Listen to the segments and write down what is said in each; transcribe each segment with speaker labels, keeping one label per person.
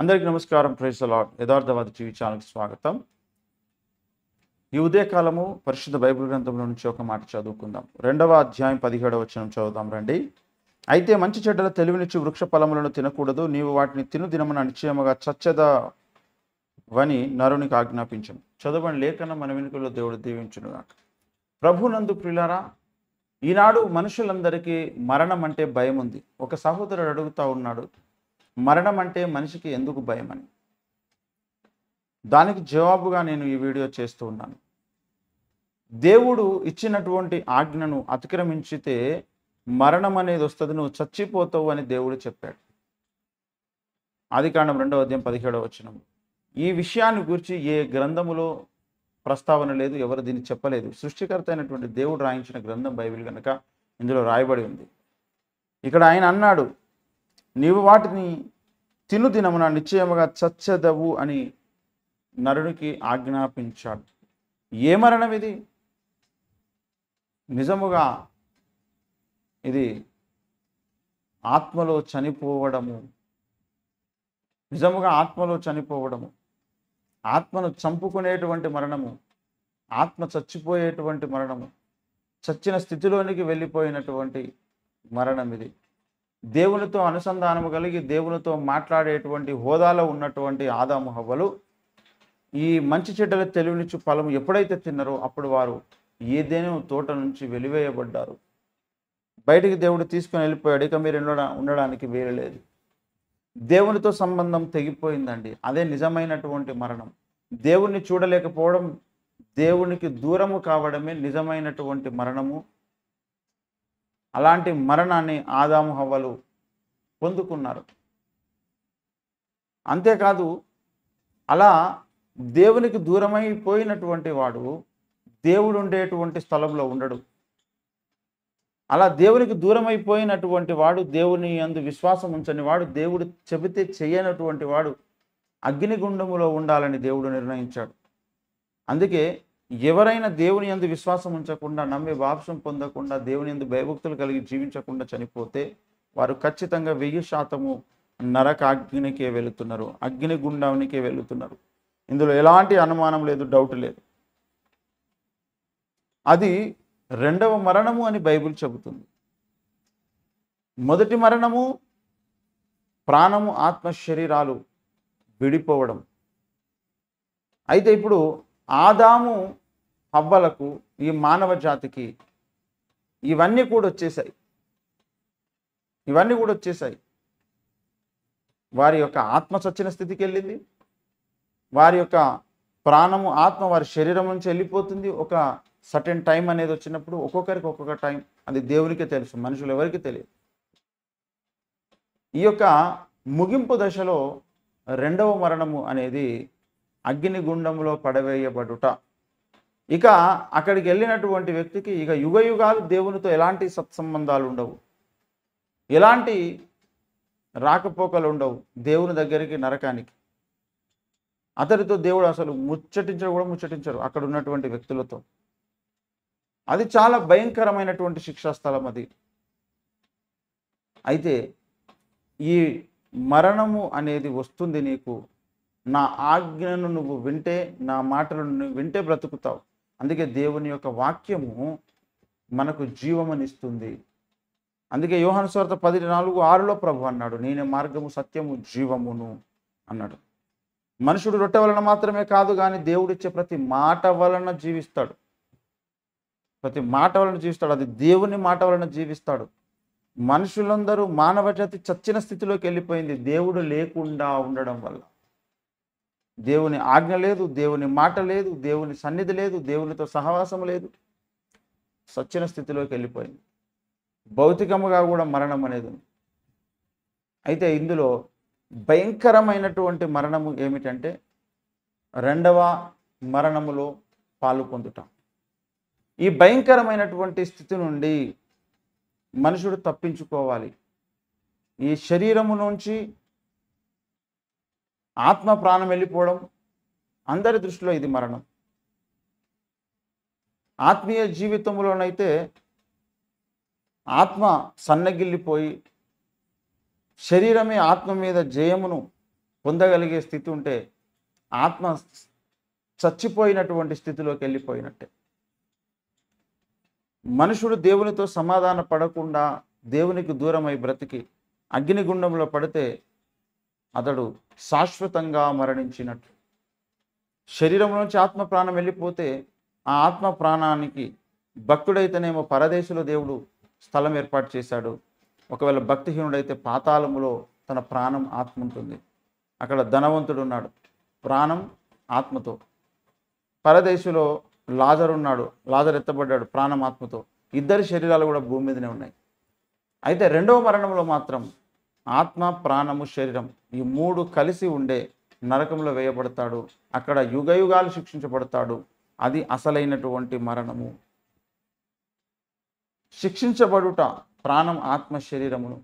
Speaker 1: అందరికీ నమస్కారం. Praise the Lord. యథార్థవాది టీవీ ఛానల్కి స్వాగతం. ఈ ఉదయకాలము పరిశుద్ధ బైబిల్ గ్రంథంలో నుంచి ఒక మాట చదువుకుందాం. 2వ అధ్యాయం 17వ వచనం చదువుదాం రండి. అయితే మంచి చెడ్డల తెలివినిచ్చు వృక్ష ఫలములను తినకూడదు, నీవు వాటిని తిను దినమున నిశ్చయముగా చచ్చదవని నరునికి ఆజ్ఞాపించను. చదవని లేఖనం మన వెనుకలో దేవుడు దీవించునుగాక. ప్రభునందు ప్రియులారా, ఈనాడు మనుషులందరికీ మరణం అంటే భయం ఉంది. ఒక సహోదరుడు అడుగుతా ఉన్నాడు, మరణం అంటే మనిషికి ఎందుకు భయం అని. దానికి జవాబుగా నేను ఈ వీడియో చేస్తూ ఉన్నాను. దేవుడు ఇచ్చినటువంటి ఆజ్ఞను అతిక్రమించితే మరణం అనేది వస్తుంది, నువ్వు చచ్చిపోతావు అని దేవుడు చెప్పాడు. ఆదికాండం 2వ అధ్యాయం 17వ వచనం. ఈ విషయాన్ని గురించి ఏ గ్రంథములో ప్రస్తావన లేదు, ఎవరు దీన్ని చెప్పలేదు. సృష్టికర్త అయినటువంటి దేవుడు రాయించిన గ్రంథం బైబిల్ కనుక ఇందులో రాయబడి ఉంది. ఇక్కడ ఆయన అన్నాడు, నీవు వాటిని తిను దినమున నిశ్చయముగా చచ్చదవు అని నరునికి ఆజ్ఞాపించాడు. ఏ మరణం ఇది? నిజముగా ఇది ఆత్మలో చనిపోవడము. నిజముగా ఆత్మలో చనిపోవడము, ఆత్మను చంపుకునేటువంటి మరణము, ఆత్మ చచ్చిపోయేటువంటి మరణము, చచ్చిన స్థితిలోనికి వెళ్ళిపోయినటువంటి మరణం ఇది. దేవునితో అనుసంధానము కలిగి దేవునితో మాట్లాడేటువంటి హోదాలో ఉన్నటువంటి ఆదాము హవ్వలు ఈ మంచి చెడ్డల తెలివినిచ్చు ఫలము ఎప్పుడైతే తిన్నారో అప్పుడు వారు ఏదేనో తోట నుంచి వెలివేయబడ్డారు. బయటికి దేవుడు తీసుకుని వెళ్ళిపోయాడు. ఇక మీరు ఉండడానికి వీలు లేదు. దేవునితో సంబంధం తెగిపోయిందండి. అదే నిజమైనటువంటి మరణం. దేవుణ్ణి చూడలేకపోవడం, దేవునికి దూరము కావడమే నిజమైనటువంటి మరణము. అలాంటి మరణాన్ని ఆదాము హవ్వలు పొందుకున్నారు. అంతేకాదు, అలా దేవునికి దూరమైపోయినటువంటి వాడు దేవుడు ఉండేటువంటి స్థలంలో ఉండడు. అలా దేవునికి దూరమైపోయినటువంటి వాడు, దేవుని యందు విశ్వాసం ఉంచని వాడు, దేవుడు చెబితే చేయనటువంటి వాడు అగ్నిగుండములో ఉండాలని దేవుడు నిర్ణయించాడు. అందుకే ఎవరైనా దేవుని యందు విశ్వాసం ఉంచకుండా, నమ్మి బాప్సం పొందకుండా, దేవుని యందు భయభక్తులు కలిగి జీవించకుండా చనిపోతే వారు ఖచ్చితంగా 1000% నరకాగ్నికే వెళుతున్నారు, అగ్నిగుండానికే వెళుతున్నారు. ఇందులో ఎలాంటి అనుమానం లేదు, డౌట్ లేదు. అది 2వ మరణము అని బైబిల్ చెబుతుంది. మొదటి మరణము ప్రాణము, ఆత్మ, శరీరాలు విడిపోవడం. అయితే ఇప్పుడు ఆదాము హవ్వలకు, ఈ మానవ జాతికి ఇవన్నీ కూడా వచ్చేసాయి. వారి యొక్క ఆత్మ చచ్చిన స్థితికి వెళ్ళింది. వారి యొక్క ప్రాణము, ఆత్మ వారి శరీరం నుంచి వెళ్ళిపోతుంది. ఒక సర్టెన్ టైం అనేది వచ్చినప్పుడు ఒక్కొక్కరికి ఒక్కొక్క టైం, అది దేవునికే తెలుసు, మనుషులు ఎవరికి తెలియదు. ఈ యొక్క ముగింపు దశలో 2వ మరణము అనేది అగ్నిగుండంలో పడవేయబడుట. ఇక అక్కడికి వెళ్ళినటువంటి వ్యక్తికి ఇక యుగయుగాలు దేవునితో ఎలాంటి సత్సంబంధాలు ఉండవు, ఎలాంటి రాకపోకలు ఉండవు. దేవుని దగ్గరికి, నరకానికి అతడితో దేవుడు అసలు ముచ్చటించరు అక్కడ ఉన్నటువంటి వ్యక్తులతో. అది చాలా భయంకరమైనటువంటి శిక్షాస్థలం అది. అయితే ఈ మరణము అనేది వస్తుంది నీకు, నా ఆజ్ఞను నువ్వు వింటే, నా మాటలను నువ్వు వింటే బ్రతుకుతావు. అందుకే దేవుని యొక్క వాక్యము మనకు జీవమనిస్తుంది. అందుకే యోహాను సువార్త 10:4-6లో ప్రభు అన్నాడు, నేనే మార్గము, సత్యము, జీవమును అన్నాడు. మనుషుడు రొట్టె వలన మాత్రమే కాదు కానీ దేవుడిచ్చే ప్రతి మాట వలన జీవిస్తాడు. ప్రతి మాట వలన జీవిస్తాడు. అది దేవుని మాట వలన జీవిస్తాడు. మనుషులందరూ, మానవ జాతి చచ్చిన స్థితిలోకి వెళ్ళిపోయింది దేవుడు లేకుండా ఉండడం వల్ల. దేవుని ఆజ్ఞ లేదు, దేవుని మాట లేదు, దేవుని సన్నిధి లేదు, దేవునితో సహవాసం లేదు. చచ్చిన స్థితిలోకి వెళ్ళిపోయింది. భౌతికముగా కూడా మరణం అనేది ఉంది. అయితే ఇందులో భయంకరమైనటువంటి మరణము ఏమిటంటే 2వ మరణములో పాలు పొందుతాం. ఈ భయంకరమైనటువంటి స్థితి నుండి మనుషుడు తప్పించుకోవాలి. ఈ శరీరము నుంచి ఆత్మ, ప్రాణం వెళ్ళిపోవడం అందరి దృష్టిలో ఇది మరణం. ఆత్మీయ జీవితంలోనైతే ఆత్మ సన్నగిల్లిపోయి శరీరమే ఆత్మ మీద జయమును పొందగలిగే స్థితి ఉంటే ఆత్మ చచ్చిపోయినటువంటి స్థితిలోకి వెళ్ళిపోయినట్టే. మనుషుడు దేవునితో సమాధాన పడకుండా దేవునికి దూరమై బ్రతికి అగ్నిగుండంలో పడితే అతడు శాశ్వతంగా మరణించినట్లు. శరీరంలోంచి ఆత్మ ప్రాణం వెళ్ళిపోతే ఆ ఆత్మ ప్రాణానికి భక్తుడైతేనేమో పరదేశంలో దేవుడు స్థలం ఏర్పాటు చేశాడు. ఒకవేళ భక్తిహీనుడైతే పాతాళములో తన ప్రాణం ఆత్మ ఉంటుంది. అక్కడ ధనవంతుడు ఉన్నాడు ప్రాణం ఆత్మతో. పరదేశంలో లాజరు ఉన్నాడు, లాజరు ఎత్తబడ్డాడు ప్రాణం ఆత్మతో. ఇద్దరి శరీరాలు కూడా భూమి మీదనే ఉన్నాయి. అయితే రెండవ మరణంలో మాత్రం ఆత్మ ప్రాణము శరీరం ఈ మూడు కలిసి ఉండే నరకంలో వేయబడతాడు. అక్కడ యుగయుగాలు శిక్షించబడతాడు. అది అసలైనటువంటి మరణము. శిక్షించబడుట ప్రాణం ఆత్మ శరీరమును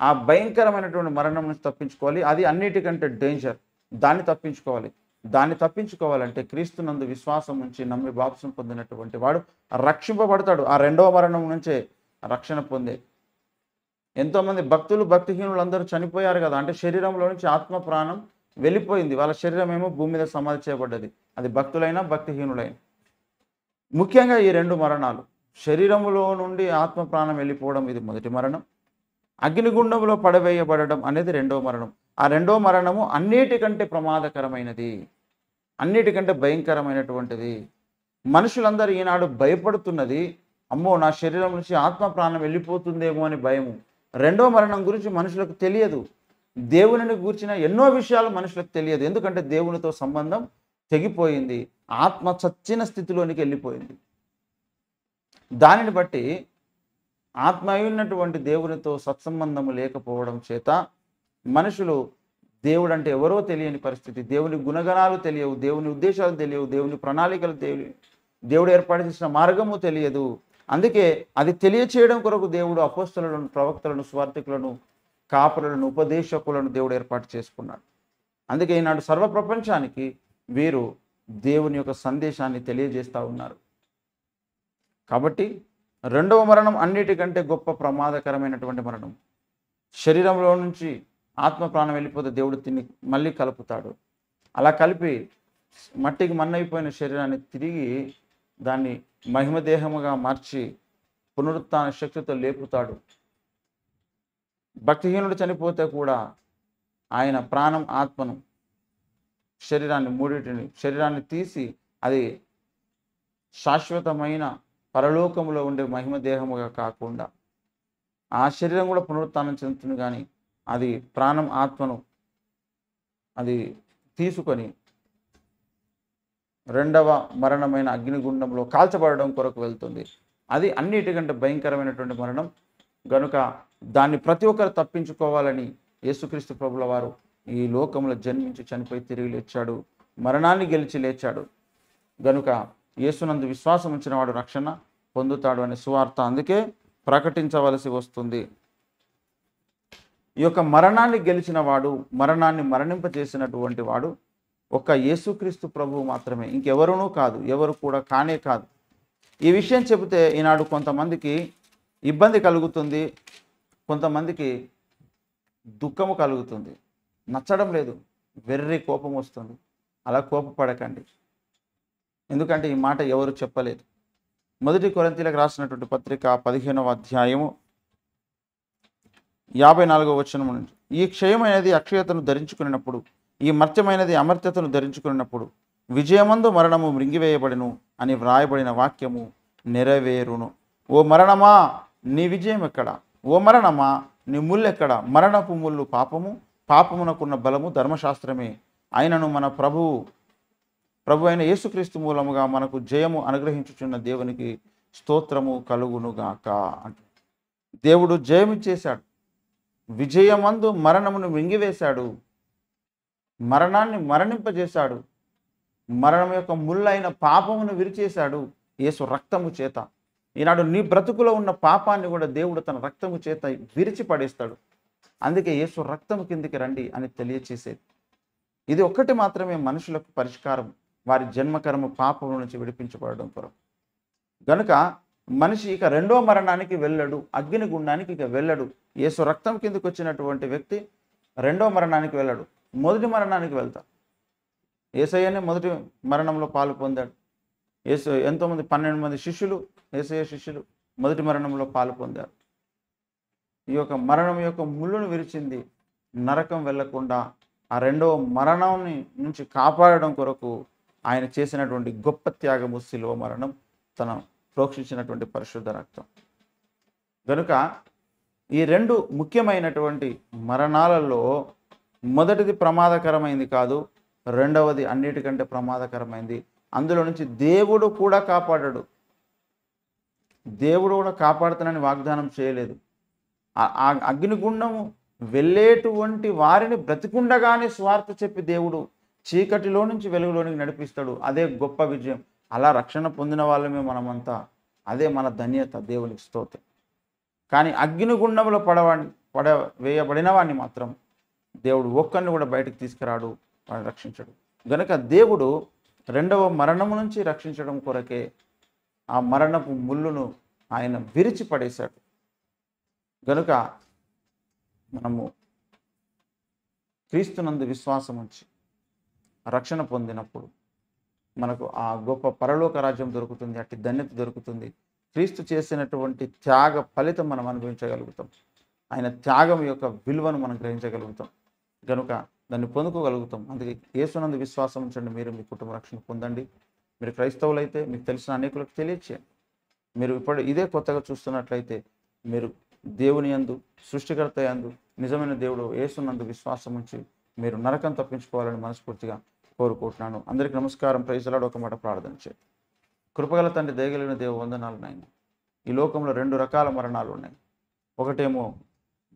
Speaker 1: ఆ భయంకరమైనటువంటి మరణం నుంచి తప్పించుకోవాలి. అది అన్నిటికంటే డేంజర్. దాన్ని తప్పించుకోవాలంటే క్రీస్తునందు విశ్వాసం ఉంచి నమ్మి బాప్సం పొందినటువంటి వాడు రక్షింపబడతాడు. ఆ రెండవ మరణం నుంచే రక్షణ పొందే. ఎంతోమంది భక్తులు భక్తిహీనులు అందరూ చనిపోయారు కదా, అంటే శరీరంలో నుంచి ఆత్మ ప్రాణం వెళ్ళిపోయింది. వాళ్ళ శరీరం ఏమో భూమి మీద సమాధి చేయబడ్డది. అది భక్తులైనా భక్తిహీనులైన. ముఖ్యంగా ఈ రెండు మరణాలు, శరీరంలో నుండి ఆత్మ ప్రాణం వెళ్ళిపోవడం ఇది మొదటి మరణం, అగ్నిగుండంలో పడవేయబడడం అనేది రెండవ మరణం. ఆ రెండవ మరణము అన్నిటికంటే ప్రమాదకరమైనది, అన్నిటికంటే భయంకరమైనటువంటిది. మనుషులందరూ ఈనాడు భయపడుతున్నది అమ్మో నా శరీరం నుంచి ఆత్మ ప్రాణం వెళ్ళిపోతుందేమో అని భయము. రెండవ మరణం గురించి మనుషులకు తెలియదు. దేవునిని గూర్చిన ఎన్నో విషయాలు మనుషులకు తెలియదు. ఎందుకంటే దేవునితో సంబంధం తెగిపోయింది, ఆత్మ చచ్చిన స్థితిలోనికి వెళ్ళిపోయింది. దానిని బట్టి ఆత్మ అయినటువంటి దేవునితో సత్సంబంధము లేకపోవడం చేత మనుషులు దేవుడు అంటే ఎవరో తెలియని పరిస్థితి, దేవుని గుణగణాలు తెలియవు, దేవుని ఉద్దేశాలు తెలియవు, దేవుని ప్రణాళికలు తెలియవు, దేవుడు ఏర్పాటు చేసిన మార్గము తెలియదు. అందుకే అది తెలియచేయడం కొరకు దేవుడు అపోస్తలులను, ప్రవక్తలను, స్వార్థికులను, కాపులను, ఉపదేశకులను దేవుడు ఏర్పాటు చేసుకున్నాడు. అందుకే ఈనాడు సర్వప్రపంచానికి వీరు దేవుని యొక్క సందేశాన్ని తెలియజేస్తూ ఉన్నారు. కాబట్టి రెండవ మరణం అన్నిటికంటే గొప్ప ప్రమాదకరమైనటువంటి మరణం. శరీరంలో నుంచి ఆత్మ ప్రాణం వెళ్ళిపోతే దేవుడు తిని మళ్ళీ కలుపుతాడు. అలా కలిపి మట్టికి మన్నైపోయిన శరీరాన్ని తిరిగి దాన్ని మహిమదేహముగా మార్చి పునరుత్థాన శక్తితో లేపుతాడు. భక్తిహీనుడు చనిపోతే కూడా ఆయన ప్రాణం ఆత్మను శరీరాన్ని తీసి అది శాశ్వతమైన పరలోకములో ఉండే మహిమదేహముగా కాకుండా ఆ శరీరం కూడా పునరుత్థానం చెందుతుంది. కానీ అది ప్రాణం ఆత్మను అది తీసుకొని రెండవ మరణమైన అగ్నిగుండంలో కాల్చబడడం కొరకు వెళ్తుంది. అది అన్నిటికంటే భయంకరమైనటువంటి మరణం. గనుక దాన్ని ప్రతి ఒక్కరు తప్పించుకోవాలని యేసుక్రీస్తు ప్రభుల వారు ఈ లోకంలో జన్మించి చనిపోయి తిరిగి లేచాడు, మరణాన్ని గెలిచి లేచాడు. గనుక యేసునందు విశ్వాసం ఉంచిన వాడు రక్షణ పొందుతాడు అనే సువార్త అందుకే ప్రకటించవలసి వస్తుంది. ఈ యొక్క మరణాన్ని గెలిచిన వాడు, మరణాన్ని మరణింపజేసినటువంటి వాడు ఒక్క యేసుక్రీస్తు ప్రభువు మాత్రమే, ఇంకెవరునూ కాదు, ఎవరు కూడా కానే కాదు. ఈ విషయం చెబితే ఈనాడు కొంతమందికి ఇబ్బంది కలుగుతుంది, కొంతమందికి దుఃఖము కలుగుతుంది, నచ్చడం లేదు, వెర్రి కోపం వస్తుంది. అలా కోపపడకండి, ఎందుకంటే ఈ మాట ఎవరు చెప్పలేదు. మొదటి కొరింథీయులకు రాసినటువంటి పత్రిక 15వ అధ్యాయము 54వ వచనం నుంచి, ఈ క్షయమైనది అక్షయతను ధరించుకున్నప్పుడు, ఈ మర్త్యమైనది అమర్త్యతను ధరించుకున్నప్పుడు విజయమందు మరణము మృంగివేయబడిను అని వ్రాయబడిన వాక్యము నెరవేరును. ఓ మరణమా నీ విజయం ఎక్కడ? ఓ మరణమా నీ ముళ్ళు ఎక్కడ? మరణపు ముళ్ళు పాపము, పాపమునకున్న బలము ధర్మశాస్త్రమే. అయినను మన ప్రభు అయిన యేసుక్రీస్తు మూలముగా మనకు జయము అనుగ్రహించుచున్న దేవునికి స్తోత్రము కలుగునుగాక అంట. దేవుడు జయమిచ్చేశాడు, విజయమందు మరణమును మింగివేశాడు, మరణాన్ని మరణింపజేశాడు, మరణం యొక్క ముళ్ళైన పాపమును విరిచేశాడు యేసు రక్తము చేత. ఈనాడు నీ బ్రతుకులో ఉన్న పాపాన్ని కూడా దేవుడు తన రక్తము చేత విరిచి పడేస్తాడు. అందుకే యేసు రక్తము కిందికి రండి అని తెలియచేసేది. ఇది ఒక్కటి మాత్రమే మనుషులకు పరిష్కారం, వారి జన్మకర్మ పాపం నుంచి విడిపించబడడం కొరకు. గనుక మనిషి ఇక రెండో మరణానికి వెళ్ళడు, అగ్నిగుండానికి ఇక వెళ్ళడు. యేసు రక్తం కిందకి వచ్చినటువంటి వ్యక్తి రెండో మరణానికి వెళ్ళాడు, మొదటి మరణానికి వెళ్తాడు. యేసయ్యనే మొదటి మరణంలో పాలు పొందాడు. ఎంతోమంది 12 మంది శిష్యులు, యేసయ్య శిష్యులు మొదటి మరణంలో పాలు పొందారు. ఈ యొక్క మరణం యొక్క ముళ్ళును విరిచింది, నరకం వెళ్లకుండా ఆ రెండవ మరణాన్ని నుంచి కాపాడడం కొరకు ఆయన చేసినటువంటి గొప్ప త్యాగము శిలువ మరణం, తన ప్రోక్షించినటువంటి పరిశుద్ధ రక్తం. కనుక ఈ రెండు ముఖ్యమైనటువంటి మరణాలలో మొదటిది ప్రమాదకరమైంది కాదు, రెండవది అన్నిటికంటే ప్రమాదకరమైంది. అందులో నుంచి దేవుడు కూడా కాపాడాడు. దేవుడు కూడా కాపాడుతానని వాగ్దానం చేయలేదు. ఆ అగ్నిగుండము వెళ్ళేటువంటి వారిని బ్రతికుండగానే స్వార్థ చెప్పి దేవుడు చీకటిలో నుంచి వెలుగులోనికి నడిపిస్తాడు. అదే గొప్ప విజయం. అలా రక్షణ పొందిన వాళ్ళమే మనమంతా. అదే మన ధన్యత, దేవునికి స్తోత్రం. కానీ అగ్నిగుండంలో వేయబడిన వాడిని మాత్రం దేవుడు ఒక్కరిని కూడా బయటకు తీసుకురాడు, వాడిని రక్షించడు. గనుక దేవుడు రెండవ మరణము నుంచి రక్షించడం కొరకే ఆ మరణపు ముళ్ళును ఆయన విరిచి పడేశాడు. గనుక మనము క్రీస్తునందు విశ్వాసం ఉంచి రక్షణ పొందినప్పుడు మనకు ఆ గొప్ప పరలోక రాజ్యం దొరుకుతుంది, అట్టి ధన్యత దొరుకుతుంది. క్రీస్తు చేసినటువంటి త్యాగ ఫలితం మనం అనుభవించగలుగుతాం. ఆయన త్యాగం యొక్క విలువను మనం గ్రహించగలుగుతాం. కనుక దాన్ని పొందుకోగలుగుతాం. అందుకే యేసునందు విశ్వాసం ఉంచండి, మీరు మీ కుటుంబ రక్షణ పొందండి. మీరు క్రైస్తవులైతే మీకు తెలిసిన అనేకులకు తెలియచేయండి. మీరు ఇప్పుడు ఇదే కొత్తగా చూస్తున్నట్లయితే మీరు దేవుని యందు, సృష్టికర్త యందు, నిజమైన దేవుడు యేసునందు విశ్వాసం ఉంచి మీరు నరకం తప్పించుకోవాలని మనస్ఫూర్తిగా కోరుకుంటున్నాను. అందరికీ నమస్కారం. Praise the lord. ఒక మాట ప్రార్థన చేయండి. కృపగల తండ్రి, దయగలిగిన దేవ, వందనాలు నాయన. ఈ లోకంలో 2 రకాల మరణాలు ఉన్నాయి. ఒకటేమో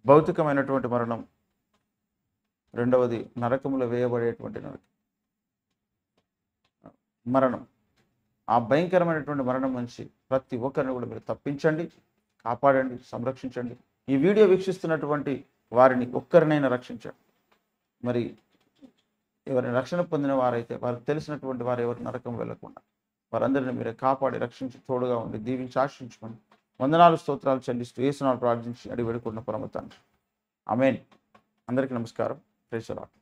Speaker 1: భౌతికమైనటువంటి మరణం, రెండవది నరకములో వేయబడేటువంటి మరణం. ఆ భయంకరమైనటువంటి మరణం నుంచి ప్రతి ఒక్కరిని కూడా మీరు తప్పించండి, కాపాడండి, సంరక్షించండి. ఈ వీడియో వీక్షిస్తున్నటువంటి వారిని ఒక్కరినైనా రక్షించండి. మరి ఎవరైనా రక్షణ పొందిన వారైతే వారికి తెలిసినటువంటి వారు ఎవరు నరకం వెళ్ళకుండా వారందరినీ మీరే కాపాడి రక్షించి తోడుగా ఉండి దీవించి ఆశించుకోండి. వందనాలు స్తోత్రాలు చెల్లిస్తూ యేసునామములో ప్రార్థించి అడిగి వేడుకుంటున్న పరమ తండ్రి. ఆమేన్. అందరికీ నమస్కారం. Praise the lord.